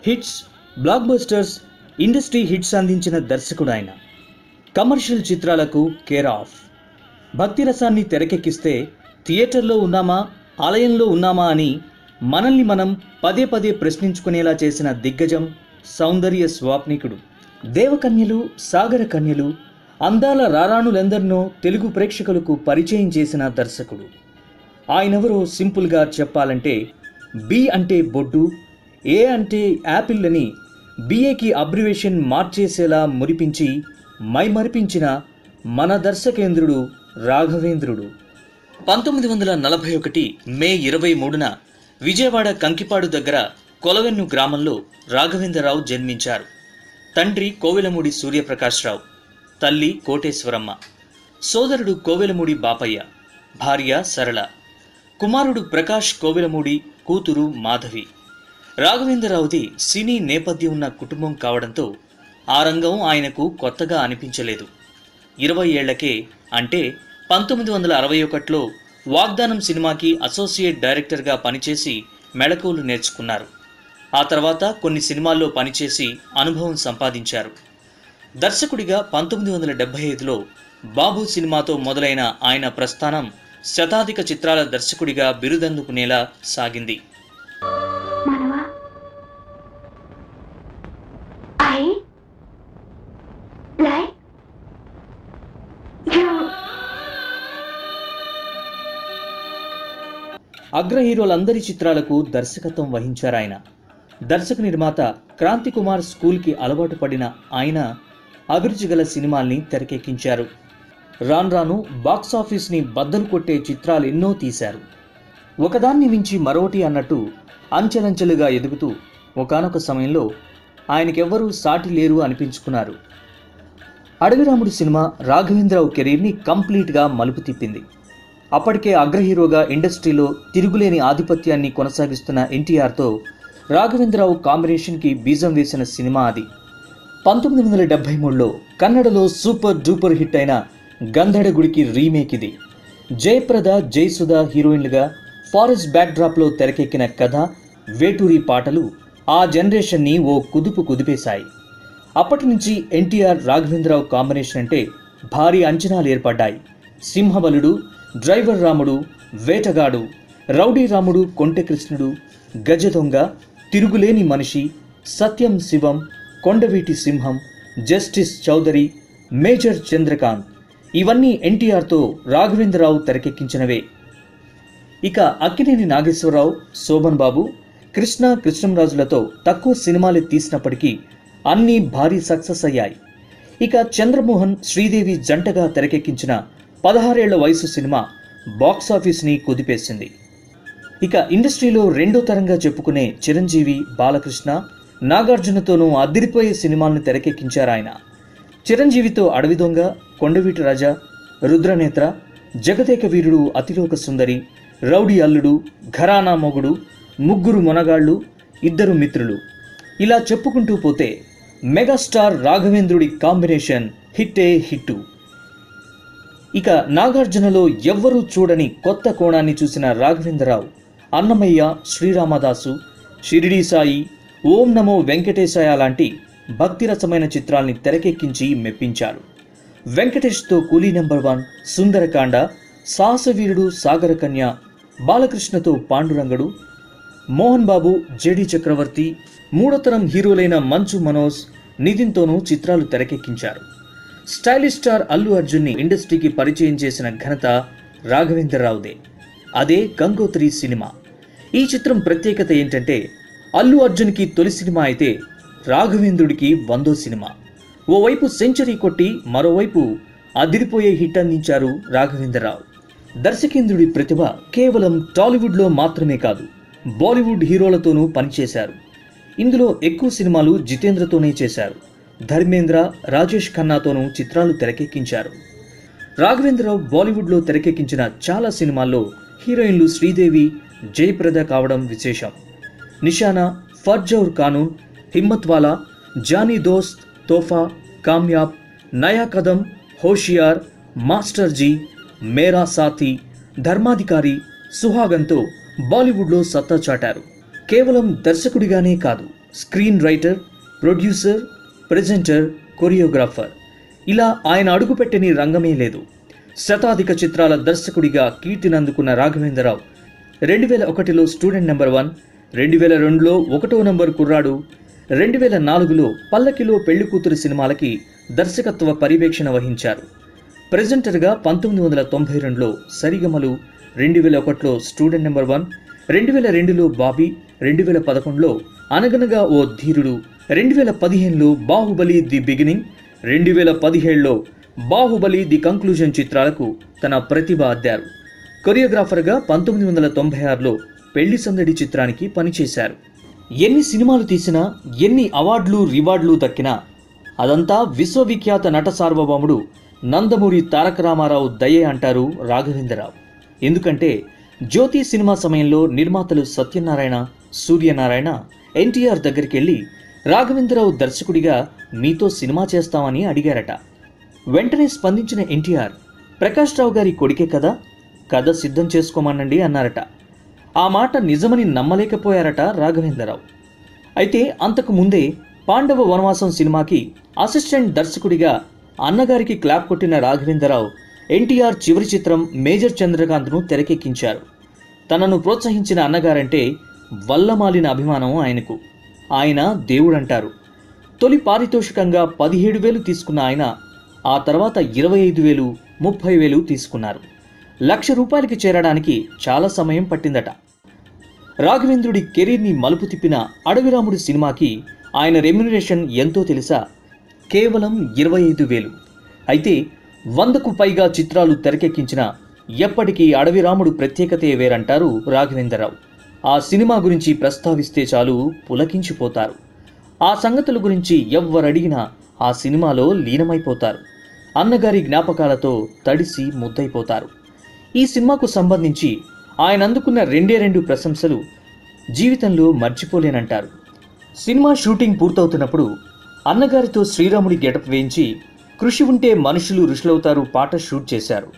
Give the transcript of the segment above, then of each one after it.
Hits, black busters, industry hits అందించిన దర్శకుడు ఆయన. కమర్షియల్ చిత్రాలకు కేర్ ఆఫ్. భక్తి రసాన్ని తెరకెక్కిస్తే థియేటర్లో ఉన్నామా, ఆలయంలో ఉన్నామా అని మనల్ని మనం పదే పదే ప్రశ్నించుకునేలా చేసిన దిగ్గజం, సౌందర్య స్వాప్నికుడు. దేవకన్యలు, సాగర కన్యలు, అందాల రారాణులెందరినో తెలుగు ప్రేక్షకులకు పరిచయం చేసిన దర్శకుడు. ఆయనెవరో సింపుల్గా చెప్పాలంటే బి అంటే బొడ్డు, ఏ అంటే యాపిల్ అని బిఏకి అబ్రివేషన్ మార్చేసేలా మురిపించి మైమరిపించిన మన దర్శకేంద్రుడు రాఘవేంద్రుడు. 1941 మే 23న విజయవాడ కంకిపాడు దగ్గర కొలవెన్ను గ్రామంలో రాఘవేంద్రరావు జన్మించారు. తండ్రి కోవెలమూడి సూర్యప్రకాశ్రావు, తల్లి కోటేశ్వరమ్మ, సోదరుడు కోవెలమూడి బాపయ్య, భార్య సరళ, కుమారుడు ప్రకాష్ కోవెలమూడి, కూతురు మాధవి. రాఘవేంద్రరావుది సినీ నేపథ్యం ఉన్న కుటుంబం కావడంతో ఆ రంగం ఆయనకు కొత్తగా అనిపించలేదు. 20 ఏళ్లకే, అంటే 1961లో వాగ్దానం సినిమాకి అసోసియేట్ డైరెక్టర్గా పనిచేసి మెళకువలు నేర్చుకున్నారు. ఆ తర్వాత కొన్ని సినిమాల్లో పనిచేసి అనుభవం సంపాదించారు. దర్శకుడిగా 1975లో బాబు సినిమాతో మొదలైన ఆయన ప్రస్థానం శతాధిక చిత్రాల దర్శకుడిగా బిరుదందుకునేలా సాగింది. అగ్ర హీరోలందరి చిత్రాలకు దర్శకత్వం వహించారు ఆయన. దర్శక నిర్మాత క్రాంతి కుమార్ స్కూల్కి అలవాటు పడిన ఆయన అభిరుచి గల సినిమాల్ని తెరకెక్కించారు. రాను బాక్సాఫీస్ని బద్దలు కొట్టే చిత్రాలు ఎన్నో తీశారు. ఒకదాన్ని మించి మరొకటి అన్నట్టు అంచెలంచెలుగా ఎదుగుతూ ఒకానొక సమయంలో ఆయనకెవ్వరూ సాటి లేరు అనిపించుకున్నారు. అడవిరాముడు సినిమా రాఘవేంద్రరావు కెరీర్ని కంప్లీట్గా మలుపు తిప్పింది. అప్పటికే అగ్ర హీరోగా ఇండస్ట్రీలో తిరుగులేని ఆధిపత్యాన్ని కొనసాగిస్తున్న ఎన్టీఆర్తో రాఘవేంద్రరావు కాంబినేషన్కి బీజం వేసిన సినిమా అది. 1973లో కన్నడలో సూపర్ డూపర్ హిట్ అయిన గంధడగుడికి రీమేక్ ఇది. జయప్రద, జయసుధ హీరోయిన్లుగా ఫారెస్ట్ బ్యాక్డ్రాప్లో తెరకెక్కిన కథ, వేటూరి పాటలు ఆ జనరేషన్ని ఓ కుదుపు కుదిపేశాయి. అప్పటి నుంచి ఎన్టీఆర్ రాఘవేంద్రరావు కాంబినేషన్ అంటే భారీ అంచనాలు ఏర్పడ్డాయి. సింహబలుడు, డ్రైవర్ రాముడు, వేటగాడు, రౌడీ రాముడు, కొంటె కృష్ణుడు, గజదొంగ, తిరుగులేని మనిషి, సత్యం శివం, కొండవీటి సింహం, జస్టిస్ చౌదరి, మేజర్ చంద్రకాంత్, ఇవన్నీ ఎన్టీఆర్తో రాఘవేంద్రరావు తెరకెక్కించినవే. ఇక అక్కినేని నాగేశ్వరరావు, శోభన్ బాబు, కృష్ణ, కృష్ణంరాజులతో తక్కువ సినిమాలు తీసినప్పటికీ అన్నీ భారీ సక్సెస్ అయ్యాయి. ఇక చంద్రమోహన్, శ్రీదేవి జంటగా తెరకెక్కించిన 16 ఏళ్ల వయసు సినిమా బాక్సాఫీస్ని కుదిపేసింది. ఇక ఇండస్ట్రీలో రెండో తరంగా చెప్పుకునే చిరంజీవి, బాలకృష్ణ, నాగార్జునతోనూ అదిరిపోయే సినిమాలను తెరకెక్కించారు ఆయన. చిరంజీవితో అడవి దొంగ, కొండవీటి రాజా, రుద్రనేత్ర, జగదేక వీరుడు, అతిలోక సుందరి, రౌడీ అల్లుడు, ఘరానా మొగుడు, ముగ్గురు మొనగాళ్ళు, ఇద్దరు మిత్రులు, ఇలా చెప్పుకుంటూ పోతే మెగాస్టార్ రాఘవేంద్రుడి కాంబినేషన్ హిట్టే హిట్టు. ఇక నాగార్జునలో ఎవ్వరూ చూడని కొత్త కోణాన్ని చూసిన రాఘవేంద్రరావు అన్నమయ్య, శ్రీరామదాసు, షిరిడీ సాయి, ఓం నమో వెంకటేశాయ లాంటి భక్తిరసమైన చిత్రాల్ని తెరకెక్కించి మెప్పించారు. వెంకటేష్తో కూలీ నెంబర్ 1, సుందరకాండ, సాహసవీరుడు, సాగరకన్య, బాలకృష్ణతో పాండురంగడు, మోహన్ బాబు, జేడి చక్రవర్తి, మూడో తరం హీరోలైన మంచు మనోజ్, నితిన్తోనూ చిత్రాలు తెరకెక్కించారు. స్టైలిష్ స్టార్ అల్లు అర్జున్ని ఇండస్ట్రీకి పరిచయం చేసిన ఘనత రాఘవేంద్రరావుదే. అదే గంగోత్రి సినిమా. ఈ చిత్రం ప్రత్యేకత ఏంటంటే అల్లు అర్జున్కి తొలి సినిమా అయితే రాఘవేంద్రుడికి 100వ సినిమా. ఓవైపు సెంచరీ కొట్టి మరోవైపు అదిరిపోయే హిట్ అందించారు రాఘవేంద్రరావు. దర్శకేంద్రుడి ప్రతిభ కేవలం టాలీవుడ్లో మాత్రమే కాదు, బాలీవుడ్ హీరోలతోనూ పనిచేశారు. ఇందులో ఎక్కువ సినిమాలు జితేంద్రతోనే చేశారు. ధర్మేంద్ర, రాజేష్ ఖన్నాతోనూ చిత్రాలు తెరకెక్కించారు. రాఘవేంద్రరావు బాలీవుడ్లో తెరకెక్కించిన చాలా సినిమాల్లో హీరోయిన్లు శ్రీదేవి, జయప్రద కావడం విశేషం. నిషానా, ఫర్జౌర్ కానూన్, హిమ్మత్వాలా, జానీ దోస్త్, తోఫా, కామ్యాబ్, నయా కదం, హోషియార్, మాస్టర్ జీ, మేరా సాథీ, ధర్మాధికారి, సుహాగంతో బాలీవుడ్లో సత్తా చాటారు. కేవలం దర్శకుడిగానే కాదు, screen writer, producer, presenter, choreographer ఇలా ఆయన అడుగుపెట్టని రంగమే లేదు. శతాధిక చిత్రాల దర్శకుడిగా కీర్తినందుకున్న రాఘవేంద్రరావు 2001లో స్టూడెంట్ నెంబర్ 1, 2002లో 1వ నంబర్ కుర్రాడు, 2004లో పల్లకిలో పెళ్లి కూతురు సినిమాలకి దర్శకత్వ పర్యవేక్షణ వహించారు. ప్రెజెంటర్గా 1992లో సరిగమలు, 2001లో స్టూడెంట్ నెంబర్ 1, 2002లో బాబీ, 2011లో అనగనగా ఓ ధీరుడు, 2015లో బాహుబలి ది బిగినింగ్, 2017లో బాహుబలి ది కంక్లూజన్ చిత్రాలకు తన ప్రతిభ అద్దారు. కొరియోగ్రాఫర్గా 1996లో పెళ్లి సందడి చిత్రానికి పనిచేశారు. ఎన్ని సినిమాలు తీసినా, ఎన్ని అవార్డులు రివార్డులు దక్కినా అదంతా విశ్వవిఖ్యాత నట సార్వభౌముడు నందమూరి తారక రామారావు దయే అంటారు రాఘవేంద్రరావు. ఎందుకంటే జ్యోతి సినిమా సమయంలో నిర్మాతలు సత్యనారాయణ, సూర్యనారాయణ ఎన్టీఆర్ దగ్గరికి వెళ్ళి రాఘవేంద్రరావు దర్శకుడిగా మీతో సినిమా చేస్తామని అడిగారట. వెంటనే స్పందించిన ఎన్టీఆర్, ప్రకాష్ రావు గారి కొడుకే కదా, కథ సిద్ధం చేసుకోమనండి అన్నారట. ఆ మాట నిజమని నమ్మలేకపోయారట రాఘవేంద్రరావు. అయితే అంతకు ముందే పాండవ వనవాసం సినిమాకి అసిస్టెంట్ దర్శకుడిగా అన్నగారికి క్లాప్ కొట్టిన రాఘవేంద్రరావు ఎన్టీఆర్ చివరి చిత్రం మేజర్ చంద్రకాంత్ను తెరకెక్కించారు. తనను ప్రోత్సహించిన అన్నగారంటే వల్లమాలిన అభిమానం ఆయనకు. ఆయన దేవుడంటారు. తొలి పారితోషికంగా 17,000 తీసుకున్న ఆయన ఆ తర్వాత 25,000, 30,000 తీసుకున్నారు. ₹1,00,000 చేరడానికి చాలా సమయం పట్టిందట. రాఘవేంద్రుడి కెరీర్ని మలుపు తిప్పిన అడవిరాముడి సినిమాకి ఆయన రెమ్యునరేషన్ ఎంతో తెలుసా? కేవలం 25,000. అయితే 100కు పైగా చిత్రాలు తెరకెక్కించిన ఎప్పటికీ అడవిరాముడు ప్రత్యేకతే వేరంటారు రాఘవేంద్రరావు. ఆ సినిమా గురించి ప్రస్తావిస్తే చాలు పులకించిపోతారు. ఆ సంగతుల గురించి ఎవ్వరడిగినా ఆ సినిమాలో లీనమైపోతారు. అన్నగారి జ్ఞాపకాలతో తడిసి ముద్దైపోతారు. ఈ సినిమాకు సంబంధించి ఆయన అందుకున్న 2 ప్రశంసలు జీవితంలో మర్చిపోలేనంటారు. సినిమా షూటింగ్ పూర్తవుతున్నప్పుడు అన్నగారితో శ్రీరాముడి గెటప్ వేయించి కృషి ఉంటే మనుషులు ఋషులవుతారు పాట షూట్ చేశారు.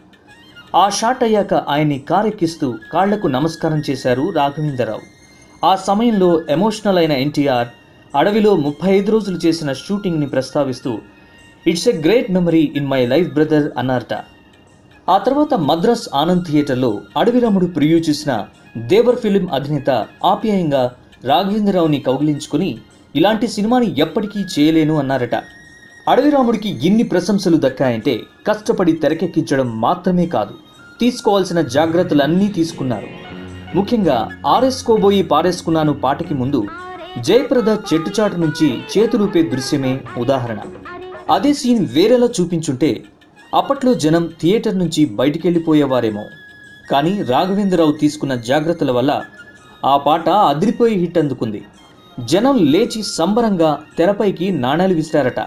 ఆ షాట్ అయ్యాక ఆయన్ని కారెక్కిస్తూ కాళ్లకు నమస్కారం చేశారు రాఘవేంద్రరావు. ఆ సమయంలో ఎమోషనల్ అయిన ఎన్టీఆర్ అడవిలో 35 రోజులు చేసిన షూటింగ్ని ప్రస్తావిస్తూ it's a great memory in my life brother అన్నారట. ఆ తర్వాత మద్రాస్ ఆనంద్ థియేటర్లో అడవిరాముడు ప్రివ్యూ చూసిన దేవర్ ఫిలిం అధినేత ఆప్యాయంగా రాఘవేంద్రరావుని కౌగిలించుకుని ఇలాంటి సినిమాని ఎప్పటికీ చేయలేను అన్నారట. అడవిరాముడికి ఇన్ని ప్రశంసలు దక్కాయంటే కష్టపడి తెరకెక్కించడం మాత్రమే కాదు, తీసుకోవాల్సిన జాగ్రత్తలన్నీ తీసుకున్నారు. ముఖ్యంగా ఆరేసుకోబోయి పారేసుకున్నాను పాటకి ముందు జయప్రద చెట్టుచాటు నుంచి చేతులూపే దృశ్యమే ఉదాహరణ. అదే సీన్ వేరేలా చూపించుంటే అప్పట్లో జనం థియేటర్ నుంచి బయటికెళ్ళిపోయేవారేమో. కానీ రాఘవేంద్రరావు తీసుకున్న జాగ్రత్తల వల్ల ఆ పాట అదిరిపోయి హిట్ అందుకుంది. జనం లేచి సంబరంగా తెరపైకి నాణేలు విసిరారట.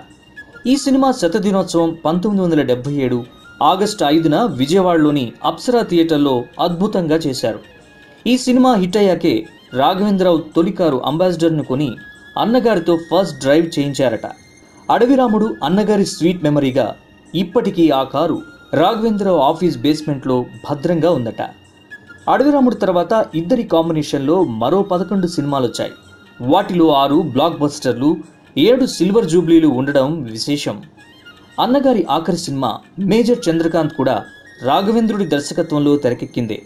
ఈ సినిమా శతదినోత్సవం 1977 ఆగస్టు 5న విజయవాడలోని అప్సరా థియేటర్లో అద్భుతంగా చేశారు. ఈ సినిమా హిట్ అయ్యాకే రాఘవేంద్రరావు తొలి కారు అంబాసిడర్ను కొని అన్నగారితో ఫస్ట్ డ్రైవ్ చేయించారట. అడవిరాముడు అన్నగారి స్వీట్ మెమరీగా ఇప్పటికీ ఆ కారు రాఘవేంద్రరావు ఆఫీస్ బేస్మెంట్లో భద్రంగా ఉందట. అడవిరాముడు తర్వాత ఇద్దరి కాంబినేషన్లో మరో 11 సినిమాలు వచ్చాయి. వాటిలో 6 బ్లాక్ బస్టర్లు, 7 సిల్వర్ జూబ్లీలు ఉండడం విశేషం. అన్నగారి ఆఖరి సినిమా మేజర్ చంద్రకాంత్ కూడా రాఘవేంద్రుడి దర్శకత్వంలో తెరకెక్కిందే.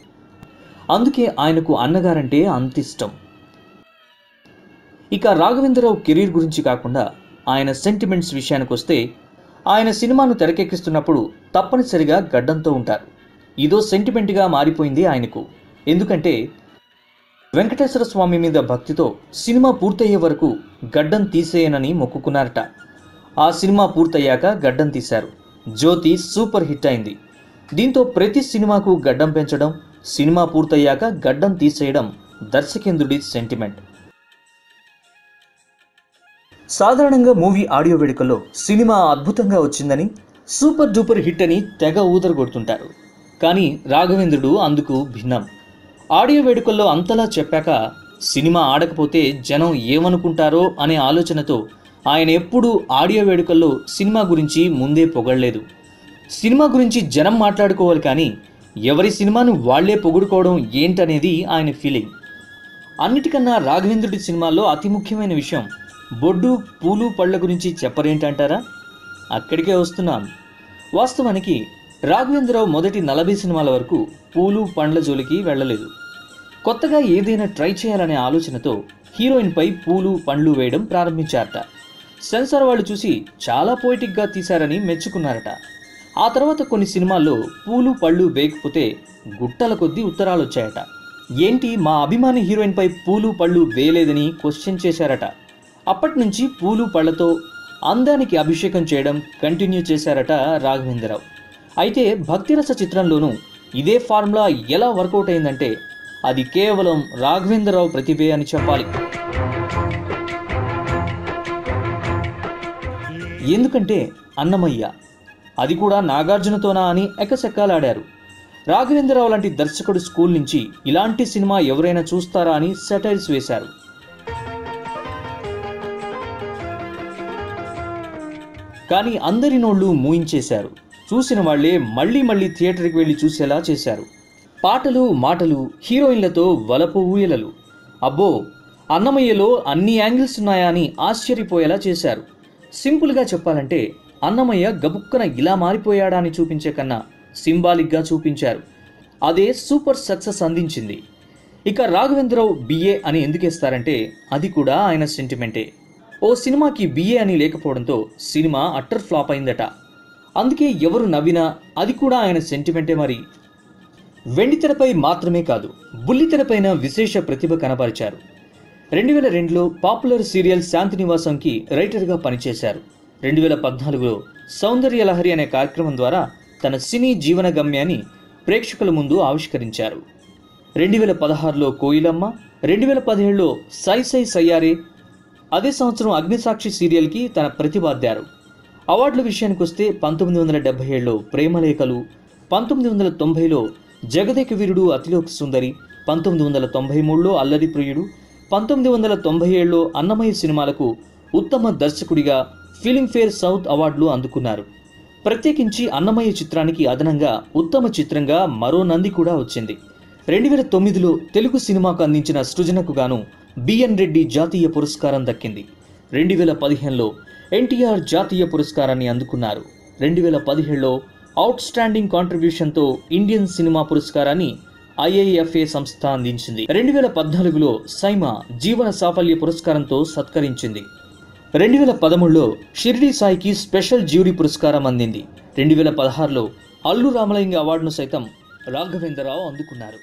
అందుకే ఆయనకు అన్నగారంటే అంత ఇష్టం. ఇక రాఘవేంద్రరావు కెరీర్ గురించి కాకుండా ఆయన సెంటిమెంట్స్ విషయానికి వస్తే ఆయన సినిమాను తెరకెక్కిస్తున్నప్పుడు తప్పనిసరిగా గడ్డంతో ఉంటారు. ఇదో సెంటిమెంట్గా మారిపోయింది ఆయనకు. ఎందుకంటే వెంకటేశ్వర స్వామి మీద భక్తితో సినిమా పూర్తయ్యే వరకు గడ్డం తీసేయనని మొక్కుకున్నారట. ఆ సినిమా పూర్తయ్యాక గడ్డం తీశారు. జ్యోతి సూపర్ హిట్ అయింది. దీంతో ప్రతి సినిమాకు గడ్డం పెంచడం, సినిమా పూర్తయ్యాక గడ్డం తీసేయడం దర్శకేంద్రుడి సెంటిమెంట్. సాధారణంగా మూవీ ఆడియో వేడుకల్లో సినిమా అద్భుతంగా వచ్చిందని, సూపర్ డూపర్ హిట్ అని తెగ ఊదరగొడుతుంటారు. కానీ రాఘవేంద్రుడు అందుకు భిన్నం. ఆడియో వేడుకల్లో అంతలా చెప్పాక సినిమా ఆడకపోతే జనం ఏమనుకుంటారో అనే ఆలోచనతో ఆయన ఎప్పుడూ ఆడియో వేడుకల్లో సినిమా గురించి ముందే పొగడలేదు. సినిమా గురించి జనం మాట్లాడుకోవాలి కానీ ఎవరి సినిమాను వాళ్లే పొగుడుకోవడం ఏంటనేది ఆయన ఫీలింగ్. అన్నిటికన్నా రాఘవేంద్రుడి సినిమాల్లో అతి ముఖ్యమైన విషయం బొడ్డు పూలు పళ్ళ గురించి చెప్పరేంటంటారా? అక్కడికే వస్తున్నాం. వాస్తవానికి రాఘవేంద్రరావు మొదటి 40 సినిమాల వరకు పూలు పండ్ల జోలికి వెళ్ళలేదు. కొత్తగా ఏదైనా ట్రై చేయాలనే ఆలోచనతో హీరోయిన్పై పూలు పండ్లు వేయడం ప్రారంభించారట. సెన్సార్ వాళ్ళు చూసి చాలా పోయిటిక్గా తీశారని మెచ్చుకున్నారట. ఆ తర్వాత కొన్ని సినిమాల్లో పూలు పళ్ళు వేయకపోతే గుట్టల కొద్దీ ఉత్తరాలు వచ్చాయట. ఏంటి మా అభిమాని హీరోయిన్పై పూలు పళ్ళు వేయలేదని క్వశ్చన్ చేశారట. అప్పటి నుంచి పూలు పళ్లతో అందానికి అభిషేకం చేయడం కంటిన్యూ చేశారట రాఘవేంద్రరావు. అయితే భక్తిరస చిత్రంలోనూ ఇదే ఫార్ములా ఎలా వర్కౌట్ అయిందంటే అది కేవలం రాఘవేంద్రరావు ప్రతిభే అని చెప్పాలి. ఎందుకంటే అన్నమయ్య, అది కూడా నాగార్జునతోనా అని ఎకసెక్కాలాడారు. రాఘవేంద్రరావు లాంటి దర్శకుడు స్కూల్ నుంచి ఇలాంటి సినిమా ఎవరైనా చూస్తారా అని సెటైర్స్ వేశారు. కానీ అందరి నోళ్లు మూయించేశారు. చూసిన వాళ్లే మళ్లీ మళ్లీ థియేటర్కి వెళ్లి చూసేలా చేశారు. పాటలు మాటలు, హీరోయిన్లతో వలపు ఊయలలు. అబ్బో, అన్నమయ్యలో అన్ని యాంగిల్స్ ఉన్నాయా అని ఆశ్చర్యపోయేలా చేశారు. సింపుల్గా చెప్పాలంటే అన్నమయ్య గబుక్కన ఇలా మారిపోయాడా అని చూపించే కన్నా సింబాలిక్గా చూపించారు. అదే సూపర్ సక్సెస్ అందించింది. ఇక రాఘవేంద్రరావు బిఏ అని ఎందుకేస్తారంటే అది కూడా ఆయన సెంటిమెంటే. ఓ సినిమాకి బిఏ అని లేకపోవడంతో సినిమా అట్టర్ ఫ్లాప్ అయిందట. అందుకే ఎవరు నవ్వినా అది కూడా ఆయన సెంటిమెంటే. మరి వెండితెరపై మాత్రమే కాదు, బుల్లితెరపైన విశేష ప్రతిభ కనబరిచారు. 2002లో పాపులర్ సీరియల్ శాంతినివాసంకి రైటర్గా పనిచేశారు. 2014లో సౌందర్యలహరి అనే కార్యక్రమం ద్వారా తన సినీ జీవన గమ్యాన్ని ప్రేక్షకుల ముందు ఆవిష్కరించారు. 2016లో కోయిలమ్మ, 2017లో సై సై సయ్యారే, అదే సంవత్సరం అగ్నిసాక్షి సీరియల్కి తన ప్రతిభ అద్దారు. అవార్డుల విషయానికి వస్తే 1977లో ప్రేమలేఖలు, 1990లో జగదేక వీరుడు అతిలోక సుందరి, 1993లో అల్లరి ప్రియుడు, 1997లో అన్నమయ్య సినిమాలకు ఉత్తమ దర్శకుడిగా ఫిలింఫేర్ సౌత్ అవార్డులు అందుకున్నారు. ప్రత్యేకించి అన్నమయ్య చిత్రానికి అదనంగా ఉత్తమ చిత్రంగా మరో నంది కూడా వచ్చింది. 2009లో తెలుగు సినిమాకు అందించిన సృజనకు గాను బిఎన్ రెడ్డి జాతీయ పురస్కారం దక్కింది. 2015లో ఎన్టీఆర్ జాతీయ పురస్కారాన్ని అందుకున్నారు. 2017లో అవుట్ స్టాండింగ్ కాంట్రిబ్యూషన్తో ఇండియన్ సినిమా పురస్కారాన్ని IIFA సంస్థ అందించింది. 2014లో సైమా జీవన సాఫల్య పురస్కారంతో సత్కరించింది. 2013లో షిరిడి సాయికి స్పెషల్ జ్యూరీ పురస్కారం అందింది. 2016లో అల్లు రామలింగ అవార్డును సైతం రాఘవేంద్రరావు అందుకున్నారు.